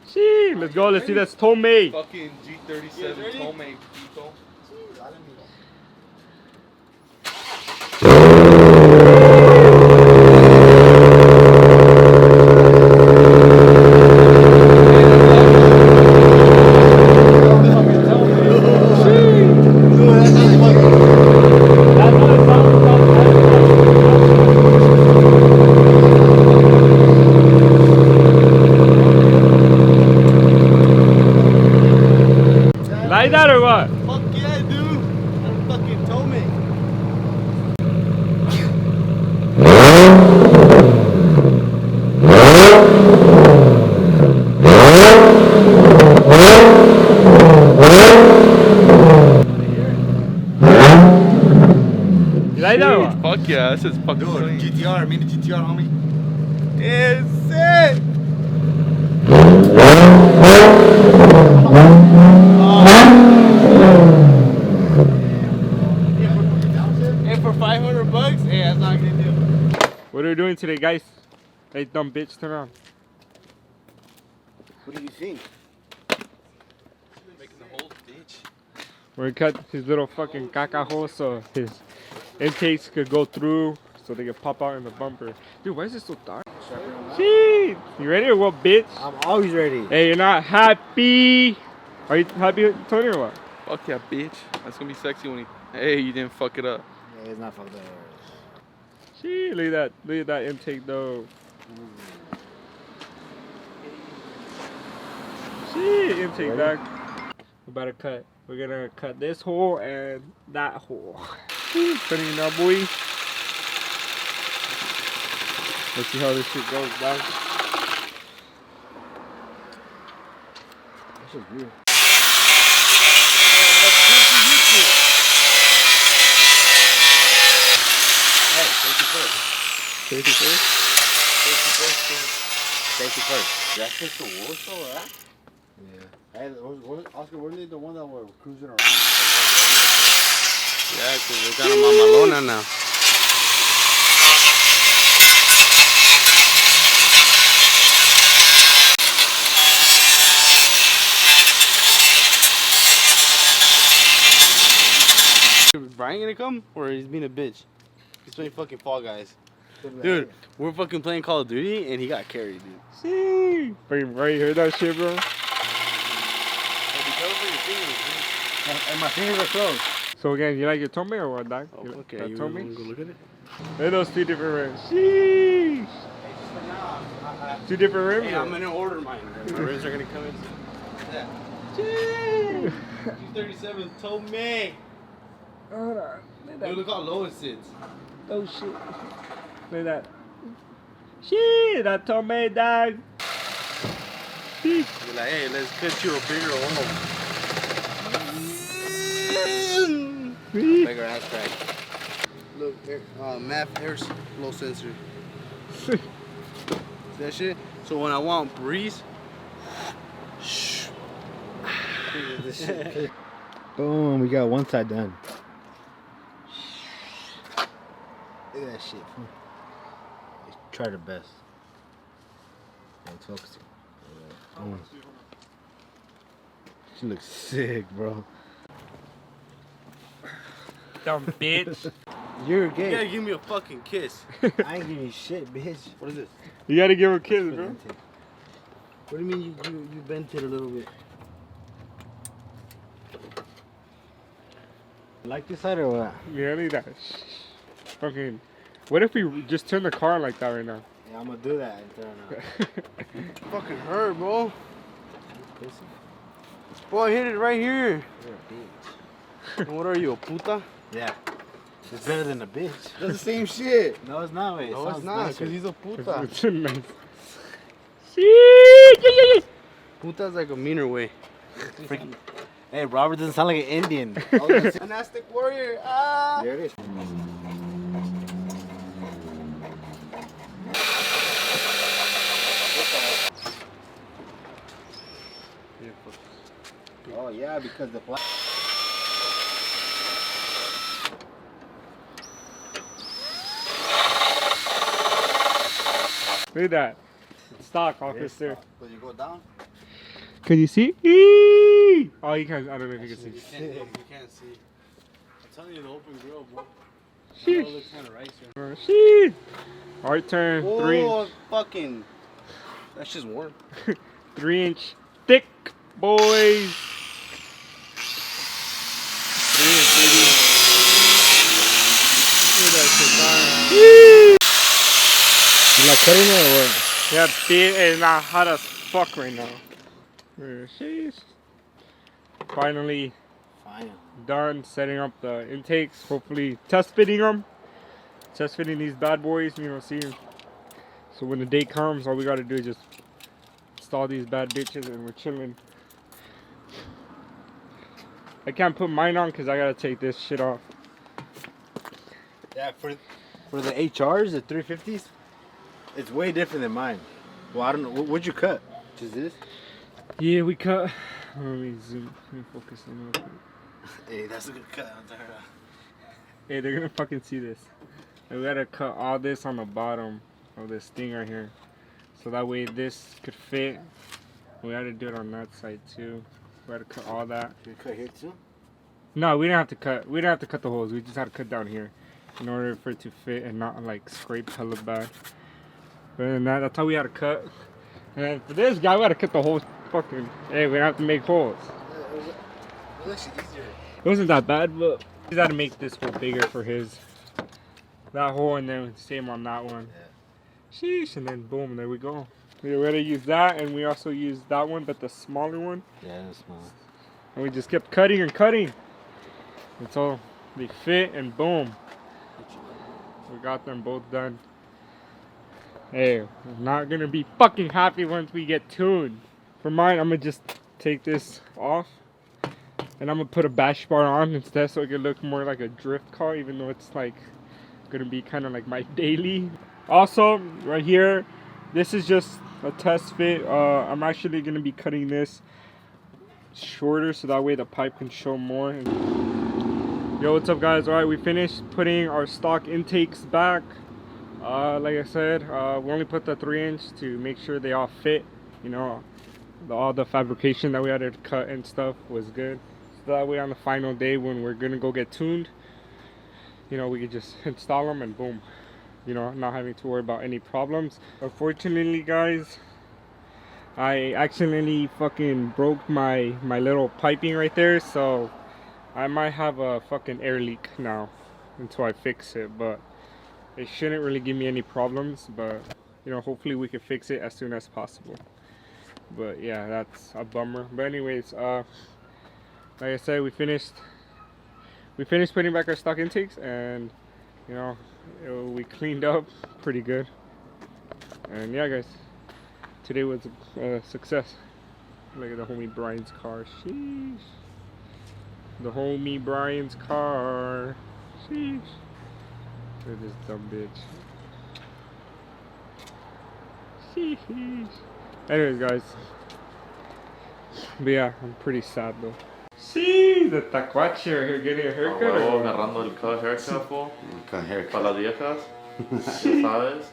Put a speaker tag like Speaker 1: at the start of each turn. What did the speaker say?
Speaker 1: See, let's go. Let's see that's Tome.
Speaker 2: Fucking G37 Tome, people.
Speaker 1: Like that or what?
Speaker 2: Fuck yeah, dude. That fucking Tome.
Speaker 1: You like that or what?
Speaker 2: Fuck yeah, this is fucking
Speaker 3: Dude, GTR, mean the GTR, homie.
Speaker 2: It's it. Hey, for 500 bucks? Hey, that's not gonna do.
Speaker 1: What are we doing today, guys? Hey, dumb bitch, turn around.
Speaker 3: What do you think?
Speaker 2: Making the whole bitch.
Speaker 1: We're gonna cut his little fucking caca hole so his intakes could go through so they can pop out in the bumper. Dude, why is it so dark? Shit! You ready or what, bitch?
Speaker 3: I'm always ready.
Speaker 1: Hey, you're not happy? Are you happy, Tony, or what?
Speaker 2: Fuck yeah, bitch. That's gonna be sexy when he. Hey, you didn't fuck it up.
Speaker 3: Yeah, it's not fucked up.
Speaker 1: Shit, look at that intake though. Shit, intake back. We're about to cut. We're gonna cut this hole and that hole. Cutting it now, boy. Let's see how this shit goes, guys.
Speaker 3: This is weird. Hey, safety first.
Speaker 1: Safety first?
Speaker 3: Safety first. That's just the worst, though, right? Yeah. Hey, Oscar, weren't they the one that were cruising around?
Speaker 2: Yeah, because we got him on Malona now. Is Brian gonna come? Or he's being a bitch? He's playing fucking Fall Guys. Dude, we're fucking playing Call of Duty and he got carried, dude.
Speaker 1: See? Fucking right, you heard that shit, bro?
Speaker 3: And my fingers are closed.
Speaker 1: So again, you like your Tome or what, Doc?
Speaker 2: Oh,
Speaker 1: You like
Speaker 2: okay,
Speaker 1: that
Speaker 2: you
Speaker 1: Tome?
Speaker 2: wanna go look at it?
Speaker 1: Hey, those two different rims. Sheesh. Two different rims?
Speaker 2: Hey, I'm gonna order mine. My rims are gonna come in. Yeah.
Speaker 1: Sheesh.
Speaker 2: G37 told me.
Speaker 1: Hold on.
Speaker 2: Dude, look how low it sits.
Speaker 1: Oh shit. Look at that. Shit, that Tome, dog. Sheesh.
Speaker 2: You're like, hey, let's cut you a bigger hole. Bigger ass crack. Look, MAP air flow sensor. See that shit? So when I want breeze, shh.
Speaker 3: Boom, we got one side done. Look at that shit. Try the best. It's focusing. She looks sick, bro.
Speaker 1: Dumb bitch.
Speaker 3: You're
Speaker 2: you
Speaker 3: gay.
Speaker 2: gotta give me a fucking kiss.
Speaker 3: I ain't giving you shit, bitch.
Speaker 2: What is this?
Speaker 1: You gotta give her a kiss, bro.
Speaker 3: What do you mean you bent it a little bit? Like this side or what?
Speaker 1: Yeah, look at that. Fucking. What if we just turn the car like that right now?
Speaker 3: Yeah, I'm gonna do that.
Speaker 2: Fucking hurt, bro.
Speaker 3: Pussy.
Speaker 2: Boy, I hit it right here.
Speaker 3: You're a bitch.
Speaker 2: What are you, a puta?
Speaker 3: Yeah. It's better than a bitch.
Speaker 2: That's the same shit.
Speaker 3: No, it's not, wait.
Speaker 2: No, it's not, because he's a puta.
Speaker 1: It's nice. Sheesh.
Speaker 2: Puta's like a meaner way.
Speaker 3: Freaking. Hey, Robert doesn't sound like an Indian.
Speaker 2: Monastic warrior. Ah.
Speaker 3: There it is. Oh yeah, because the black.
Speaker 1: Look at that. Stock officer.
Speaker 3: Will you go down?
Speaker 1: Can you see? Eee! Oh, you can't. I don't know if you can see.
Speaker 2: You can't see. I'm telling you, the open grill, bro. The
Speaker 1: Sheesh.
Speaker 2: grill looks kind of rice.
Speaker 1: Sheesh. Our turn.
Speaker 2: Oh, fucking. That's just warm.
Speaker 1: 3-inch thick, boys. 3-inch, baby. Look at that shit, man.
Speaker 3: You like cutting it or what?
Speaker 1: Yeah, dude, it's not hot as fuck right now. Sheesh. Finally done setting up the intakes. Hopefully test fitting them. Test fitting these bad boys, you know, see. So when the day comes, all we gotta do is just install these bad bitches and we're chilling. I can't put mine on because I gotta take this shit off.
Speaker 3: Yeah, for the HRs, the 350s, it's way different than mine. Well, I don't know. What'd you cut? Just this?
Speaker 1: Yeah, we cut. Let me zoom. Let me focus on it.
Speaker 3: Hey, that's a good cut.
Speaker 1: Hey, they're gonna fucking see this. And we gotta cut all this on the bottom of this thing right here. So that way this could fit. We had to do it on that side too. We had to cut all that.
Speaker 3: You cut here too?
Speaker 1: No, we didn't have to cut. We didn't have to cut the holes. We just had to cut down here in order for it to fit and not like scrape hella bad. But then that's how we had to cut. And then for this guy, we had to cut the whole fucking. Hey, we didn't have to make holes.
Speaker 3: It looks easier.
Speaker 1: It wasn't that bad, but we had to make this hole bigger for his. That hole and then same on that one.
Speaker 3: Yeah.
Speaker 1: Sheesh, and then boom, there we go. We already used that, and we also used that one, but the smaller one.
Speaker 3: Yeah, that's small.
Speaker 1: And we just kept cutting and cutting until they fit, and boom, we got them both done. Hey, I'm not gonna be fucking happy once we get tuned. For mine, I'm gonna just take this off, and I'm gonna put a bash bar on instead, so it can look more like a drift car, even though it's like gonna be kind of like my daily. Also, right here, this is just a test fit. I'm actually gonna be cutting this shorter so that way the pipe can show more. Yo, what's up guys? All right, we finished putting our stock intakes back. Like I said, we only put the 3-inch to make sure they all fit. You know, all the fabrication that we had to cut and stuff was good. So that way on the final day when we're gonna go get tuned, you know, we could just install them and boom, you know, not having to worry about any problems. Unfortunately guys, I accidentally fucking broke my little piping right there, so I might have a fucking air leak now until I fix it, but it shouldn't really give me any problems. But you know, hopefully we can fix it as soon as possible. But yeah, that's a bummer. But anyways, like I said, we finished putting back our stock intakes, and you know, we cleaned up pretty good. And yeah guys, today was a success. Look at the homie Brian's car. Sheesh. The homie Brian's car. Sheesh. Look at this dumb bitch. Sheesh. Anyways guys, but yeah, I'm pretty sad though. Sí, the tacuache are here getting a haircut.
Speaker 4: Agarrando el cut haircut, fool.
Speaker 3: Cut haircut.
Speaker 4: Para las viejas. Ya sabes.